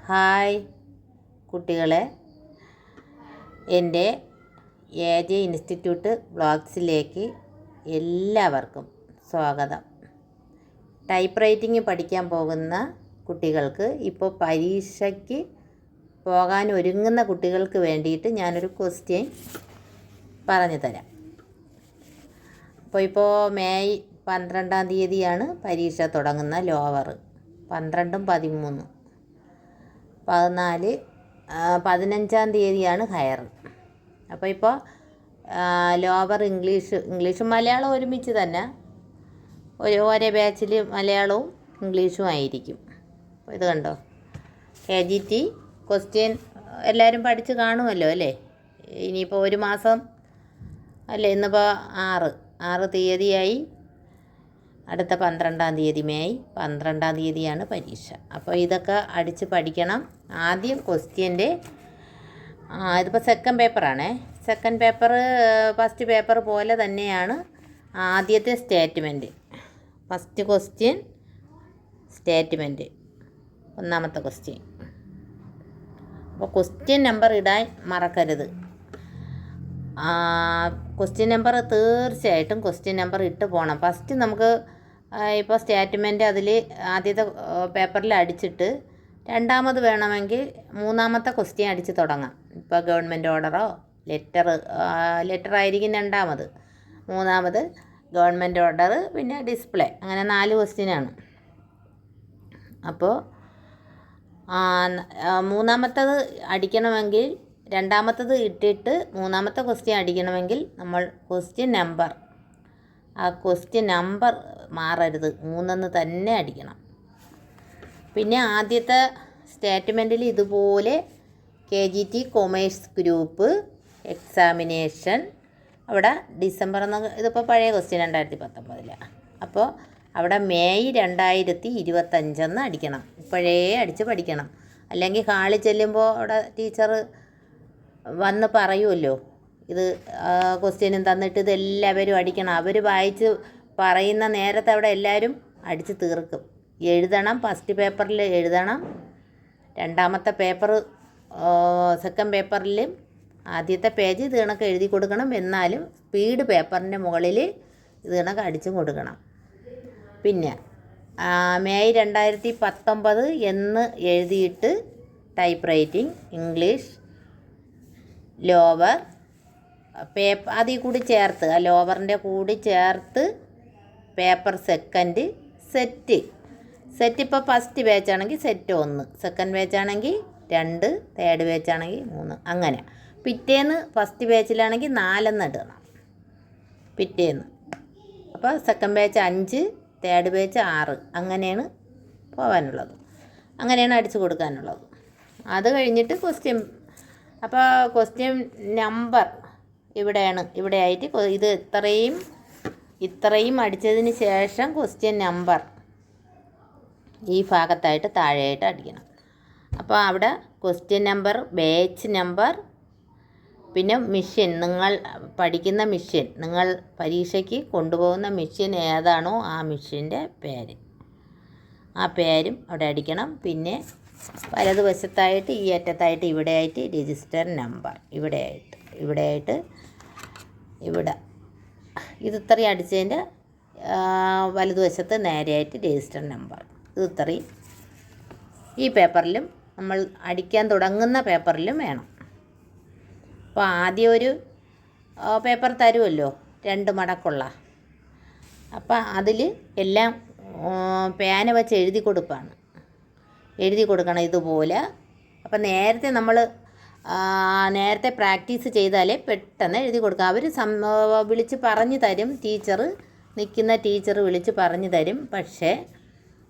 Hi കുട്ടികളെ, എൻ്റെ AJ institute വ്ളോഗ്സിലേക്ക് എല്ലാവർക്കും സ്വാഗതം. ടൈപ്പ് റൈറ്റിംഗ് പഠിക്കാൻ പോകുന്ന കുട്ടികൾക്ക്, ഇപ്പോൾ പരീക്ഷയ്ക്ക് പോകാൻ ഒരുങ്ങുന്ന കുട്ടികൾക്ക് വേണ്ടിയിട്ട് ഞാനൊരു ക്വസ്റ്റ്യൻ പറഞ്ഞു തരാം. ഇപ്പോൾ മെയ് 12-ാം തീയതിയാണ് പരീക്ഷ തുടങ്ങുന്ന ലോവർ. 12, 13, 14, 15-ാം തീയതിയാണ് ഹയർ. അപ്പോൾ ലോവർ ഇംഗ്ലീഷും മലയാളവും ഒരുമിച്ച് തന്നെ ഒരേ ബാച്ചിൽ മലയാളവും ഇംഗ്ലീഷും ആയിരിക്കും. ഇത് കണ്ടോ, KGT ക്വസ്റ്റ്യൻ എല്ലാവരും പഠിച്ച് കാണുമല്ലോ അല്ലേ? ഇനിയിപ്പോൾ ഒരു മാസം അല്ലേ, ഇന്നിപ്പോൾ 6 തീയതിയായി. അടുത്ത 12-ാം തീയതി, മെയ് 12-ാം തീയതിയാണ് പരീക്ഷ. അപ്പോൾ ഇതൊക്കെ അടിച്ച് പഠിക്കണം. ആദ്യം ക്വസ്റ്റ്യൻ്റെ ഇതിപ്പോൾ സെക്കൻഡ് പേപ്പറാണേ. സെക്കൻഡ് പേപ്പർ ഫസ്റ്റ് പേപ്പർ പോലെ തന്നെയാണ് ആദ്യത്തെ സ്റ്റേറ്റ്മെൻറ്റ്. ഫസ്റ്റ് ക്വസ്റ്റ്യൻ സ്റ്റേറ്റ്മെൻറ്റ്, ഒന്നാമത്തെ ക്വസ്റ്റ്യൻ. അപ്പോൾ ക്വസ്റ്റ്യൻ നമ്പർ ഇടാൻ മറക്കരുത്. ക്വസ്റ്റ്യൻ നമ്പർ തീർച്ചയായിട്ടും ക്വസ്റ്റ്യൻ നമ്പർ ഇട്ട് പോകണം. ഫസ്റ്റ് നമുക്ക് ഇപ്പോൾ സ്റ്റേറ്റ്മെൻറ്റ് അതിൽ ആദ്യത്തെ പേപ്പറിൽ അടിച്ചിട്ട് രണ്ടാമത് വേണമെങ്കിൽ മൂന്നാമത്തെ ക്വസ്റ്റ്യൻ അടിച്ച് തുടങ്ങാം. ഇപ്പോൾ ഗവൺമെൻറ് ഓർഡറോ ലെറ്റർ ആയിരിക്കും രണ്ടാമത്, മൂന്നാമത് ഗവൺമെൻറ് ഓർഡർ, പിന്നെ ഡിസ്പ്ലേ, അങ്ങനെ 4 ക്വസ്റ്റ്യനാണ്. അപ്പോൾ മൂന്നാമത്തത് അടിക്കണമെങ്കിൽ രണ്ടാമത്തത് ഇട്ടിട്ട് മൂന്നാമത്തെ ക്വസ്റ്റ്യൻ അടിക്കണമെങ്കിൽ നമ്മൾ ക്വസ്റ്റ്യൻ നമ്പർ മാറരുത്, 3 തന്നെ അടിക്കണം. പിന്നെ ആദ്യത്തെ സ്റ്റേറ്റ്മെൻറ്റിൽ ഇതുപോലെ KGT കൊമേഴ്സ് ഗ്രൂപ്പ് എക്സാമിനേഷൻ, അവിടെ ഡിസംബർ ഇതിപ്പോൾ പഴയ ക്വസ്റ്റ്യൻ 2019. അപ്പോൾ അവിടെ മെയ് 2025 അടിക്കണം. ഇപ്പോഴേ അടിച്ച് പഠിക്കണം. അല്ലെങ്കിൽ ഹാളിൽ ചെല്ലുമ്പോൾ അവിടെ ടീച്ചർ വന്ന് പറയുമല്ലോ, ഇത് ക്വസ്റ്റ്യനും തന്നിട്ട് ഇതെല്ലാവരും അടിക്കണം. അവർ വായിച്ച് പറയുന്ന നേരത്തെ അവിടെ എല്ലാവരും അടിച്ച് തീർക്കും. എഴുതണം, ഫസ്റ്റ് പേപ്പറിൽ എഴുതണം. രണ്ടാമത്തെ പേപ്പർ സെക്കൻഡ് പേപ്പറിലും ആദ്യത്തെ പേജ് ഇത് കണക്ക് എഴുതി കൊടുക്കണം. എന്നാലും സ്പീഡ് പേപ്പറിൻ്റെ മുകളിൽ ഇത് കണക്ക് അടിച്ചും കൊടുക്കണം. പിന്നെ മെയ് 2019 എന്ന് എഴുതിയിട്ട് ടൈപ്പ് റൈറ്റിംഗ് ഇംഗ്ലീഷ് ലോവർ അതിൽ കൂടി ചേർത്ത്, ആ ലോവറിൻ്റെ കൂടി ചേർത്ത് പേപ്പർ സെക്കൻഡ് സെറ്റ് ഇപ്പോൾ ഫസ്റ്റ് ബാച്ചാണെങ്കിൽ സെറ്റ് 1, സെക്കൻഡ് ബാച്ചാണെങ്കിൽ 2, തേർഡ് ബാച്ചാണെങ്കിൽ 3, അങ്ങനെ. പിറ്റേന്ന് ഫസ്റ്റ് ബാച്ചിലാണെങ്കിൽ 4 ഇടണം പിറ്റേന്ന്. അപ്പോൾ സെക്കൻഡ് ബാച്ച് 5, തേർഡ് ബാച്ച് 6, അങ്ങനെയാണ് പോകാനുള്ളത്, അങ്ങനെയാണ് അടിച്ചു കൊടുക്കാനുള്ളത്. അത് കഴിഞ്ഞിട്ട് ക്വസ്റ്റ്യൻ, അപ്പോൾ ക്വസ്റ്റ്യൻ നമ്പർ ഇവിടെയായിട്ട് ഇത് ഇത്രയും അടിച്ചതിന് ശേഷം ക്വസ്റ്റ്യൻ നമ്പർ ഈ ഭാഗത്തായിട്ട് താഴെയായിട്ട് അടിക്കണം. അപ്പോൾ അവിടെ ക്വസ്റ്റ്യൻ നമ്പർ, ബാച്ച് നമ്പർ, പിന്നെ മിഷ്യൻ, നിങ്ങൾ പഠിക്കുന്ന മിഷ്യൻ, നിങ്ങൾ പരീക്ഷയ്ക്ക് കൊണ്ടുപോകുന്ന മിഷ്യൻ ഏതാണോ ആ മിഷ്യൻ്റെ പേര്, ആ പേരും അവിടെ അടിക്കണം. പിന്നെ വലതുവശത്തായിട്ട് ഈ അറ്റത്തായിട്ട് ഇവിടെയായിട്ട് രജിസ്റ്റർ നമ്പർ, ഇവിടെയായിട്ട് ഇവിടെ ഇത് ഇത്രയും അടിച്ചതിൻ്റെ വലതുവശത്ത് നേരെയായിട്ട് രജിസ്റ്റർ നമ്പർ, ഇത് ഇത്രയും ഈ പേപ്പറിലും നമ്മൾ അടിക്കാൻ തുടങ്ങുന്ന പേപ്പറിലും വേണം. അപ്പോൾ ആദ്യം ഒരു പേപ്പർ തരുമല്ലോ 2 മടക്കുള്ള, അപ്പോൾ അതിൽ എല്ലാം പേന വെച്ച് എഴുതി കൊടുക്കണം ഇതുപോലെ. അപ്പം നേരത്തെ പ്രാക്ടീസ് ചെയ്താലേ പെട്ടെന്ന് എഴുതി കൊടുക്കാം. അവർ വിളിച്ച് പറഞ്ഞു തരും, നിൽക്കുന്ന ടീച്ചർ വിളിച്ച് പറഞ്ഞു തരും. പക്ഷേ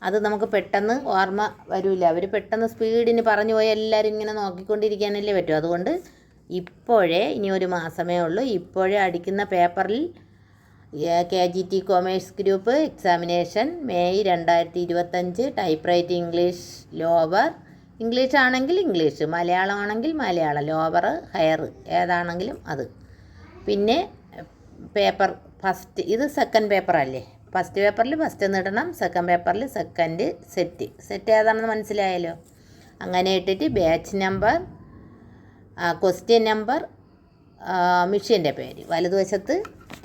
അത് നമുക്ക് പെട്ടെന്ന് ഓർമ്മ വരില്ല. അവർ പെട്ടെന്ന് സ്പീഡിന് പറഞ്ഞു പോയി എല്ലാവരും ഇങ്ങനെ നോക്കിക്കൊണ്ടിരിക്കാനല്ലേ പറ്റും. അതുകൊണ്ട് ഇനി ഒരു മാസമേ ഉള്ളൂ, ഇപ്പോഴേ അടിക്കുന്ന പേപ്പറിൽ KGT commerce group examination May 2025 type writing English lower, English ആണെങ്കിൽ ഇംഗ്ലീഷ്, മലയാളം ആണെങ്കിൽ മലയാളം, ലോവർ ഹയർ ഏതാണെങ്കിലും അത്. പിന്നെ പേപ്പർ ഫസ്റ്റ്, ഇത് സെക്കൻഡ് പേപ്പറല്ലേ, ഫസ്റ്റ് പേപ്പറിൽ ഫസ്റ്റ് ഇടണം, സെക്കൻഡ് പേപ്പറിൽ സെക്കൻഡ് സെറ്റ് ഏതാണെന്ന് മനസ്സിലായല്ലോ. അങ്ങനെ ഇട്ടിട്ട് ബാച്ച് നമ്പർ, ക്വസ്റ്റ്യൻ നമ്പർ, മിഷ്യൻ്റെ പേര്, വലതുവശത്ത്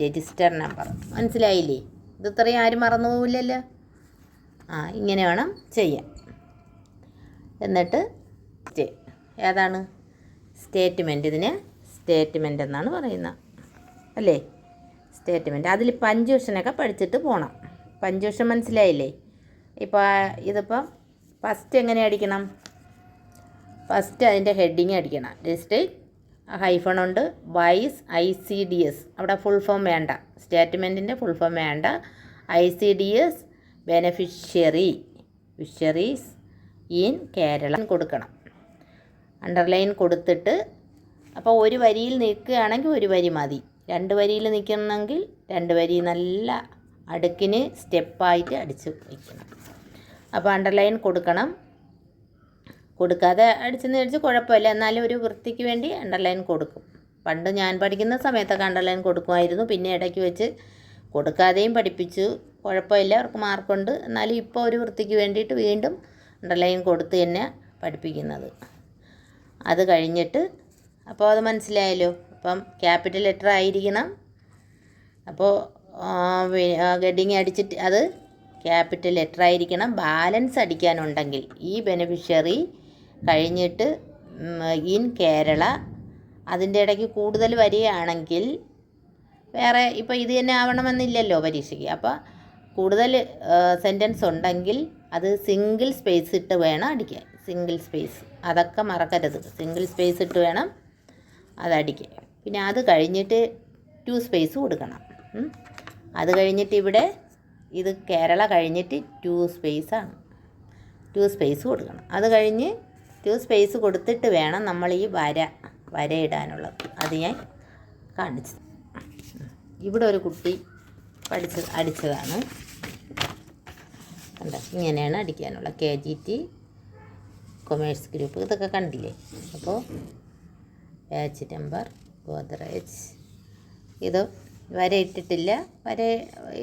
രജിസ്റ്റർ നമ്പർ. മനസ്സിലായില്ലേ? ഇത് ഇത്രയും ആരും മറന്നു പോവില്ലല്ലോ. ഇങ്ങനെ വേണം ചെയ്യാൻ. എന്നിട്ട് ഏതാണ് സ്റ്റേറ്റ്മെൻറ്റ്, ഇതിന് സ്റ്റേറ്റ്മെൻറ്റ് എന്നാണ് പറയുന്നത് അല്ലേ? സ്റ്റേറ്റ്മെൻറ്റ്. അതിൽ പഞ്ച്വേഷനൊക്കെ പഠിച്ചിട്ട് പോകണം. പഞ്ച്വേഷൻ മനസ്സിലായില്ലേ? ഇപ്പോൾ ഇതിപ്പം ഫസ്റ്റ് എങ്ങനെ അടിക്കണം? ഫസ്റ്റ് അതിൻ്റെ ഹെഡിങ് അടിക്കണം. ജസ്റ്റ് ഹൈഫണുണ്ട്, വൈസ് ICDS. അവിടെ ഫുൾ ഫോം വേണ്ട, സ്റ്റേറ്റ്മെൻറ്റിൻ്റെ ഫുൾ ഫോം വേണ്ട. ICDS വിഷറീസ് ഇൻ കേരള കൊടുക്കണം. അണ്ടർലൈൻ കൊടുത്തിട്ട്, അപ്പോൾ ഒരു വരിയിൽ നിൽക്കുകയാണെങ്കിൽ ഒരു വരി മതി. 2 വരിയിൽ നിൽക്കണമെങ്കിൽ 2 വരി നല്ല അടുക്കിന് സ്റ്റെപ്പായിട്ട് അടിച്ച് വയ്ക്കണം. അപ്പോൾ അണ്ടർലൈൻ കൊടുക്കണം. കൊടുക്കാതെ അടിച്ച് കുഴപ്പമില്ല, എന്നാലും ഒരു വൃത്തിക്ക് വേണ്ടി അണ്ടർലൈൻ കൊടുക്കും. പണ്ട് ഞാൻ പഠിക്കുന്ന സമയത്തൊക്കെ അണ്ടർലൈൻ കൊടുക്കുമായിരുന്നു. പിന്നെ ഇടയ്ക്ക് വെച്ച് കൊടുക്കാതെയും പഠിപ്പിച്ചു. കുഴപ്പമില്ല, അവർക്ക് മാർക്കുണ്ട്. എന്നാലും ഇപ്പോൾ ഒരു വൃത്തിക്ക് വേണ്ടിയിട്ട് വീണ്ടും അണ്ടർലൈൻ കൊടുത്ത് തന്നെ പഠിപ്പിക്കുന്നത്. അത് കഴിഞ്ഞിട്ട്, അപ്പോൾ അത് മനസ്സിലായല്ലോ. അപ്പം ക്യാപിറ്റൽ ലെറ്റർ ആയിരിക്കണം. അപ്പോൾ ഹെഡിങ് അടിച്ചിട്ട് അത് ക്യാപിറ്റൽ ലെറ്റർ ആയിരിക്കണം. ബാലൻസ് അടിക്കാനുണ്ടെങ്കിൽ ഈ ബെനിഫിഷ്യറി കഴിഞ്ഞിട്ട് ഇൻ കേരള, അതിൻ്റെ ഇടയ്ക്ക് കൂടുതൽ വരികയാണെങ്കിൽ വേറെ, ഇപ്പോൾ ഇത് തന്നെ ആവണമെന്നില്ലല്ലോ പരീക്ഷയ്ക്ക്. അപ്പോൾ കൂടുതൽ സെൻറ്റൻസ് ഉണ്ടെങ്കിൽ അത് സിംഗിൾ സ്പേസ് ഇട്ട് വേണം അടിക്കാൻ. സിംഗിൾ സ്പേസ്, അതൊക്കെ മറക്കരുത്. സിംഗിൾ സ്പേസ് ഇട്ട് വേണം അതടിക്കാൻ. പിന്നെ അത് കഴിഞ്ഞിട്ട് 2 സ്പേസ് കൊടുക്കണം. അത് കഴിഞ്ഞിട്ട് ഇവിടെ ഇത് കേരള കഴിഞ്ഞിട്ട് 2 സ്പേസാണ്. 2 സ്പേസ് കൊടുക്കണം. അത് കഴിഞ്ഞ് 2 സ്പേസ് കൊടുത്തിട്ട് വേണം നമ്മൾ ഈ വര ഇടാനുള്ളത്. അത് ഞാൻ കാണിച്ചു. ഇവിടെ ഒരു കുട്ടി അടിച്ചതാണ്. കണ്ടോ? ഇങ്ങനെയാണ് അടിക്കാനുള്ള. KGT കൊമേഴ്സ് ഗ്രൂപ്പ്, ഇതൊക്കെ കണ്ടില്ലേ? അപ്പോൾ ബാച്ച് നമ്പർ, ഗോദ്രേജ്. ഇത് വര ഇട്ടിട്ടില്ല. വര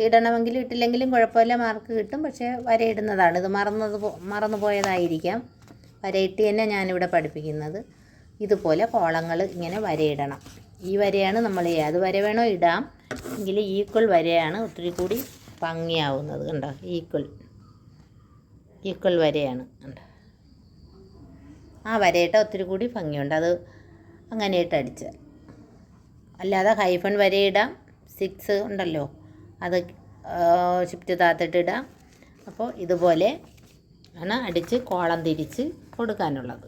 ഇടണമെങ്കിൽ ഇട്ടില്ലെങ്കിലും കുഴപ്പമില്ല, മാർക്ക് കിട്ടും. പക്ഷേ വര ഇടുന്നതാണ്. ഇത് മറന്നു പോയതായിരിക്കാം. വരയിട്ട് തന്നെ ഞാനിവിടെ പഠിപ്പിക്കുന്നത്. ഇതുപോലെ കോളങ്ങൾ ഇങ്ങനെ വരയിടണം. ഈ വരയാണ് നമ്മൾ അത് വര വേണോ ഇടാം, എങ്കിൽ ഈക്വൽ വരയാണ് ഒത്തിരി കൂടി ഭംഗിയാവുന്നത്. കണ്ടോ? ഈക്വൽ വരയാണ്. കണ്ടോ? ആ വരയിട്ട ഒത്തിരി കൂടി ഭംഗിയുണ്ട്. അത് അങ്ങനെയിട്ട് അടിച്ചാൽ. അല്ലാതെ ഹൈഫൺ വരയിടാം. 6 ഉണ്ടല്ലോ, അത് ഷിഫ്റ്റ് താത്തിട്ടിടാം. അപ്പോൾ ഇതുപോലെ ആണ് അടിച്ച് കോളം തിരിച്ച് കൊടുക്കാനുള്ളത്.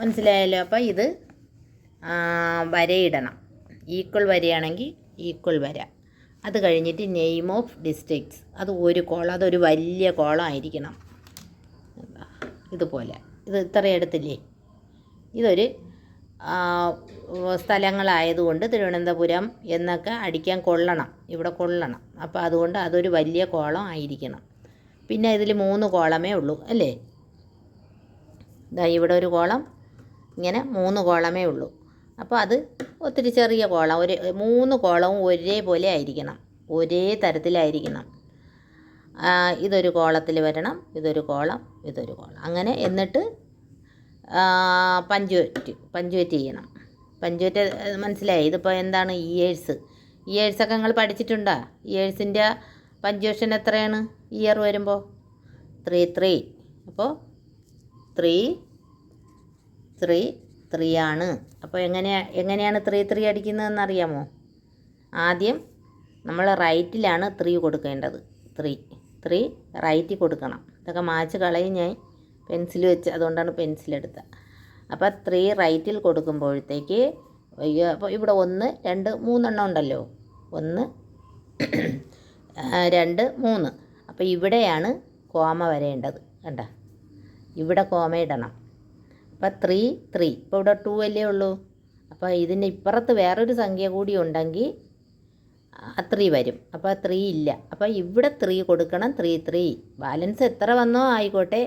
മനസ്സിലായല്ലോ? അപ്പോൾ ഇത് വരയിടണം. ഈക്വൽ വരയാണെങ്കിൽ ഈക്വൽ വര. അത് കഴിഞ്ഞിട്ട് നെയിം ഓഫ് ഡിസ്ട്രിക്ട്സ്, അത് ഒരു കോളം, അതൊരു വലിയ കോളം ആയിരിക്കണം. ഇതുപോലെ ഇത് ഇത്ര എടുത്തില്ലേ? ഇതൊരു സ്ഥലങ്ങളായതുകൊണ്ട് തിരുവനന്തപുരം എന്നൊക്കെ അടിക്കാൻ കൊള്ളണം, ഇവിടെ കൊള്ളണം. അപ്പോൾ അതുകൊണ്ട് അതൊരു വലിയ കോളം ആയിരിക്കണം. പിന്നെ ഇതിൽ 3 കോളമേ ഉള്ളൂ അല്ലേ? ഇതാ ഇവിടെ ഒരു കോളം, ഇങ്ങനെ 3 കോളമേ ഉള്ളൂ. അപ്പോൾ അത് ഒത്തിരി ചെറിയ കോളം. 3 കോളവും ഒരേപോലെ ആയിരിക്കണം, ഒരേ തരത്തിലായിരിക്കണം. ഇതൊരു കോളത്തിൽ വരണം, ഇതൊരു കോളം, ഇതൊരു കോളം, അങ്ങനെ. എന്നിട്ട് പഞ്ച്വേറ്റ് ചെയ്യണം. പഞ്ച്വേറ്റ് മനസ്സിലായി? ഇതിപ്പോൾ എന്താണ്? ഇയേഴ്സൊക്കെ നിങ്ങൾ പഠിച്ചിട്ടുണ്ടോ? ഇയേഴ്സിൻ്റെ പഞ്ച്വേഷൻ എത്രയാണ്? ഇയർ വരുമ്പോൾ 3 അപ്പോൾ 3 ആണ്. അപ്പോൾ എങ്ങനെയാണ് 3 അടിക്കുന്നതെന്ന് അറിയാമോ? ആദ്യം നമ്മൾ റൈറ്റിലാണ് 3 കൊടുക്കേണ്ടത്. 3 റൈറ്റിൽ കൊടുക്കണം. ഇതൊക്കെ മാച്ച് കളയും ഞാൻ പെൻസിൽ വെച്ച്, അതുകൊണ്ടാണ് പെൻസിലെടുത്തത്. അപ്പോൾ 3 റൈറ്റിൽ കൊടുക്കുമ്പോഴത്തേക്ക് അപ്പോൾ ഇവിടെ 1 2 3 ഉണ്ടല്ലോ. 1 2 3. അപ്പോൾ ഇവിടെയാണ് കോമ വരേണ്ടത്. കണ്ട? ഇവിടെ കോമ ഇടണം. അപ്പോൾ 3 ഇപ്പോൾ ഇവിടെ 2 അല്ലേ ഉള്ളൂ. അപ്പോൾ ഇതിൻ്റെ ഇപ്പുറത്ത് വേറൊരു സംഖ്യ കൂടി ഉണ്ടെങ്കിൽ 3 വരും. അപ്പോൾ 3 ഇല്ല. അപ്പോൾ ഇവിടെ 3 കൊടുക്കണം. 3 ബാലൻസ് എത്ര വന്നോ ആയിക്കോട്ടെ,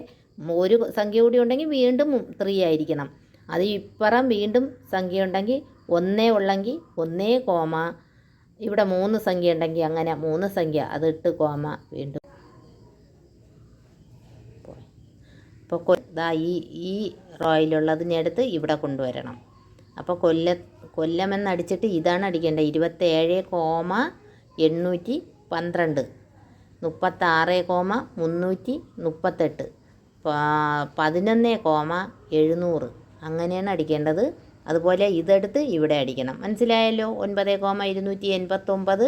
ഒരു സംഖ്യ കൂടി ഉണ്ടെങ്കിൽ വീണ്ടും 3 ആയിരിക്കണം. അത് ഇപ്പുറം വീണ്ടും സംഖ്യ ഉണ്ടെങ്കിൽ 1 ഉള്ളെങ്കിൽ 1 കോമ, ഇവിടെ 3 സംഖ്യ ഉണ്ടെങ്കിൽ അങ്ങനെ 3 സംഖ്യ, അത് 8 കോമ വീണ്ടും. ഇപ്പോൾ ദാ ഈ റോയിലുള്ളതിനെടുത്ത് ഇവിടെ കൊണ്ടുവരണം. അപ്പോൾ കൊല്ലമെന്നടിച്ചിട്ട് ഇതാണ് അടിക്കേണ്ടത്. 27,812, 36,338, 11,700 അങ്ങനെയാണ് അടിക്കേണ്ടത്. അതുപോലെ ഇതെടുത്ത് ഇവിടെ അടിക്കണം. മനസ്സിലായല്ലോ? 9,289,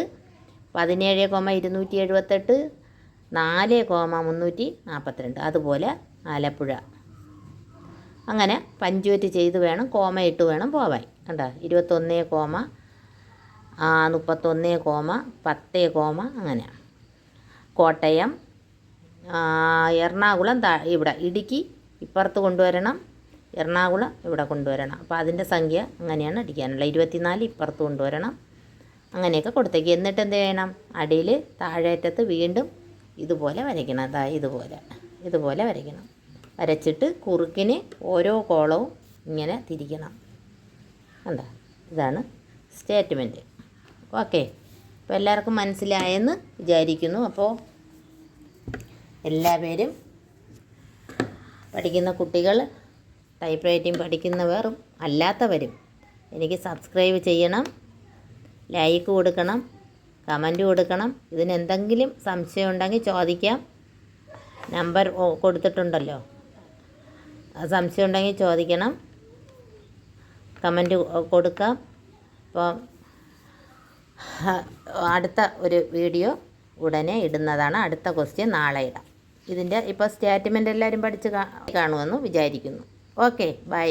17,278, 4,342. അതുപോലെ ആലപ്പുഴ. അങ്ങനെ പഞ്ചുവേറ്റ് ചെയ്ത് വേണം, കോമ ഇട്ട് വേണം പോവാൻ. കണ്ടോ? 21, 31, 10, അങ്ങനെ. കോട്ടയം, എറണാകുളം ഇവിടെ, ഇടുക്കി ഇപ്പുറത്ത് കൊണ്ടുവരണം, എറണാകുളം ഇവിടെ കൊണ്ടുവരണം. അപ്പോൾ അതിൻ്റെ സംഖ്യ അങ്ങനെയാണ് അടിക്കാനുള്ളത്. 24 ഇപ്പുറത്ത് കൊണ്ടുവരണം. അങ്ങനെയൊക്കെ കൊടുത്തേക്ക്. എന്നിട്ട് എന്ത് ചെയ്യണം? അടിയിൽ താഴേറ്റത്ത് വീണ്ടും ഇതുപോലെ വരയ്ക്കണം. അതാ ഇതുപോലെ വരയ്ക്കണം. വരച്ചിട്ട് കുറുക്കിന് ഓരോ കോളവും ഇങ്ങനെ തിരിക്കണം. കണ്ടോ? ഇതാണ് സ്റ്റേറ്റ്മെൻറ്റ്. ഓക്കെ, അപ്പോൾ എല്ലാവർക്കും മനസ്സിലായെന്ന് വിചാരിക്കുന്നു. അപ്പോൾ എല്ലാവരും പഠിക്കുന്ന കുട്ടികൾ, ടൈപ്പ് റൈറ്റിംഗ് പഠിക്കുന്നവരും അല്ലാത്തവരും എനിക്ക് സബ്സ്ക്രൈബ് ചെയ്യണം, ലൈക്ക് കൊടുക്കണം, കമൻറ്റ് കൊടുക്കണം. ഇതിന് എന്തെങ്കിലും സംശയം ഉണ്ടെങ്കിൽ ചോദിക്കാം. നമ്പർ കൊടുത്തിട്ടുണ്ടല്ലോ. സംശയം ഉണ്ടെങ്കിൽ ചോദിക്കണം, കമൻറ്റ് കൊടുക്കാം. അപ്പോൾ അടുത്ത ഒരു വീഡിയോ ഉടനെ ഇടുന്നതാണ്. അടുത്ത ക്വസ്റ്റ്യൻ നാളെ ഇടാം. ഇതിൻ്റെ ഇപ്പോൾ സ്റ്റേറ്റ്മെൻറ്റ് എല്ലാവരും പഠിച്ച് കാണുമെന്ന് വിചാരിക്കുന്നു. Okay, by.